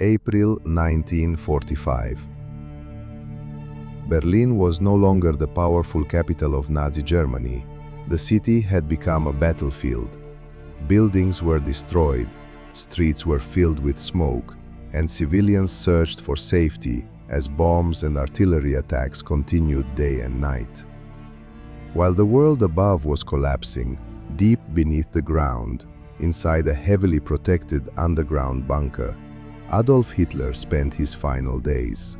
April 1945. Berlin was no longer the powerful capital of Nazi Germany. The city had become a battlefield. Buildings were destroyed, streets were filled with smoke, and civilians searched for safety as bombs and artillery attacks continued day and night. While the world above was collapsing, deep beneath the ground, inside a heavily protected underground bunker, Adolf Hitler spent his final days.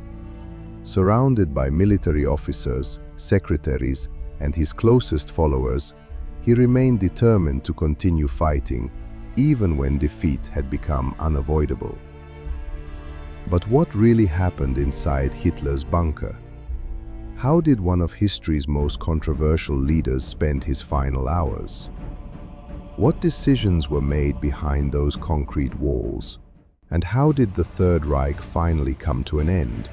Surrounded by military officers, secretaries, and his closest followers, he remained determined to continue fighting, even when defeat had become unavoidable. But what really happened inside Hitler's bunker? How did one of history's most controversial leaders spend his final hours? What decisions were made behind those concrete walls? And how did the Third Reich finally come to an end?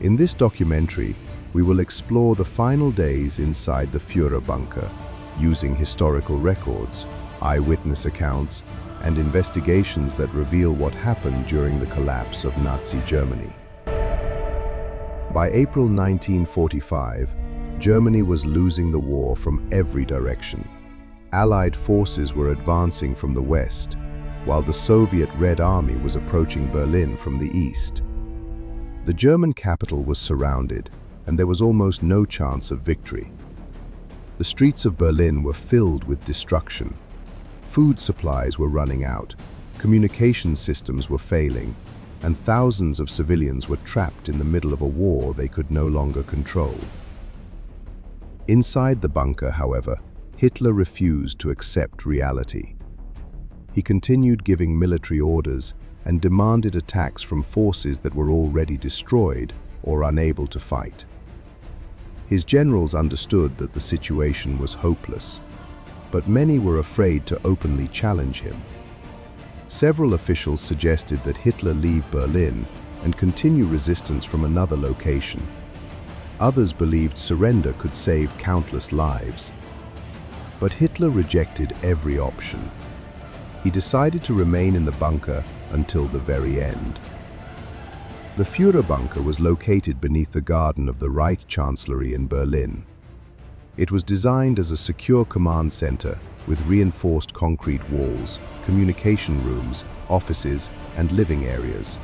In this documentary, we will explore the final days inside the Führerbunker, using historical records, eyewitness accounts, and investigations that reveal what happened during the collapse of Nazi Germany. By April 1945, Germany was losing the war from every direction. Allied forces were advancing from the west, while the Soviet Red Army was approaching Berlin from the east. The German capital was surrounded, and there was almost no chance of victory. The streets of Berlin were filled with destruction. Food supplies were running out, communication systems were failing, and thousands of civilians were trapped in the middle of a war they could no longer control. Inside the bunker, however, Hitler refused to accept reality. He continued giving military orders and demanded attacks from forces that were already destroyed or unable to fight. His generals understood that the situation was hopeless, but many were afraid to openly challenge him. Several officials suggested that Hitler leave Berlin and continue resistance from another location. Others believed surrender could save countless lives. But Hitler rejected every option. He decided to remain in the bunker until the very end. The Führerbunker was located beneath the garden of the Reich Chancellery in Berlin. It was designed as a secure command center with reinforced concrete walls, communication rooms, offices, and living areas.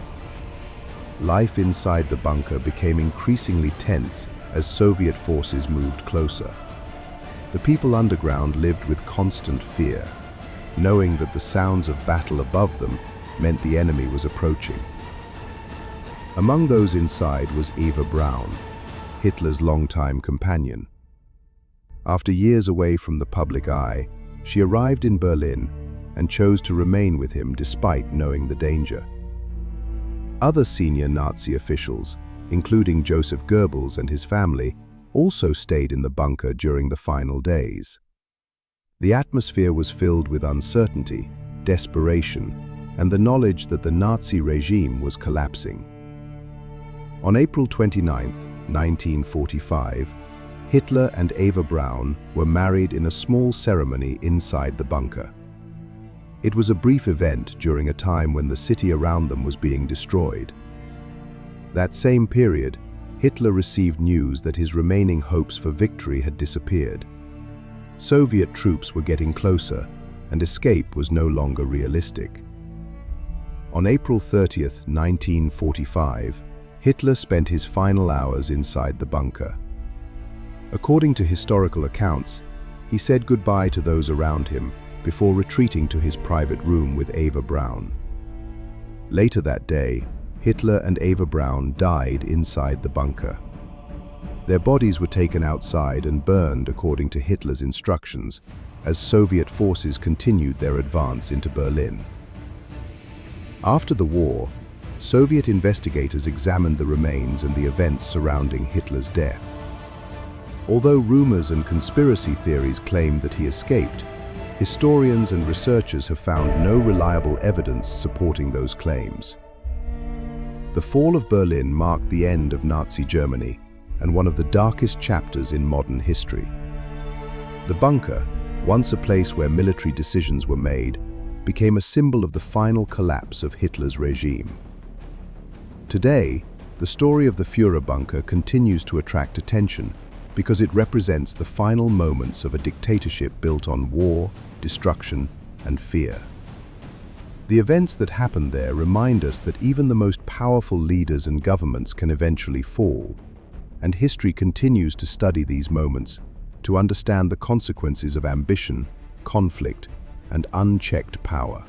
Life inside the bunker became increasingly tense as Soviet forces moved closer. The people underground lived with constant fear, knowing that the sounds of battle above them meant the enemy was approaching. Among those inside was Eva Braun, Hitler's longtime companion. After years away from the public eye, she arrived in Berlin and chose to remain with him despite knowing the danger. Other senior Nazi officials, including Joseph Goebbels and his family, also stayed in the bunker during the final days. The atmosphere was filled with uncertainty, desperation, and the knowledge that the Nazi regime was collapsing. On April 29, 1945, Hitler and Eva Braun were married in a small ceremony inside the bunker. It was a brief event during a time when the city around them was being destroyed. That same period, Hitler received news that his remaining hopes for victory had disappeared. Soviet troops were getting closer, and escape was no longer realistic. On April 30, 1945, Hitler spent his final hours inside the bunker. According to historical accounts, he said goodbye to those around him before retreating to his private room with Eva Braun. Later that day, Hitler and Eva Braun died inside the bunker. Their bodies were taken outside and burned according to Hitler's instructions as Soviet forces continued their advance into Berlin. After the war, Soviet investigators examined the remains and the events surrounding Hitler's death. Although rumors and conspiracy theories claimed that he escaped, historians and researchers have found no reliable evidence supporting those claims. The fall of Berlin marked the end of Nazi Germany and one of the darkest chapters in modern history. The bunker, once a place where military decisions were made, became a symbol of the final collapse of Hitler's regime. Today, the story of the Führerbunker continues to attract attention because it represents the final moments of a dictatorship built on war, destruction, and fear. The events that happened there remind us that even the most powerful leaders and governments can eventually fall, and history continues to study these moments to understand the consequences of ambition, conflict, and unchecked power.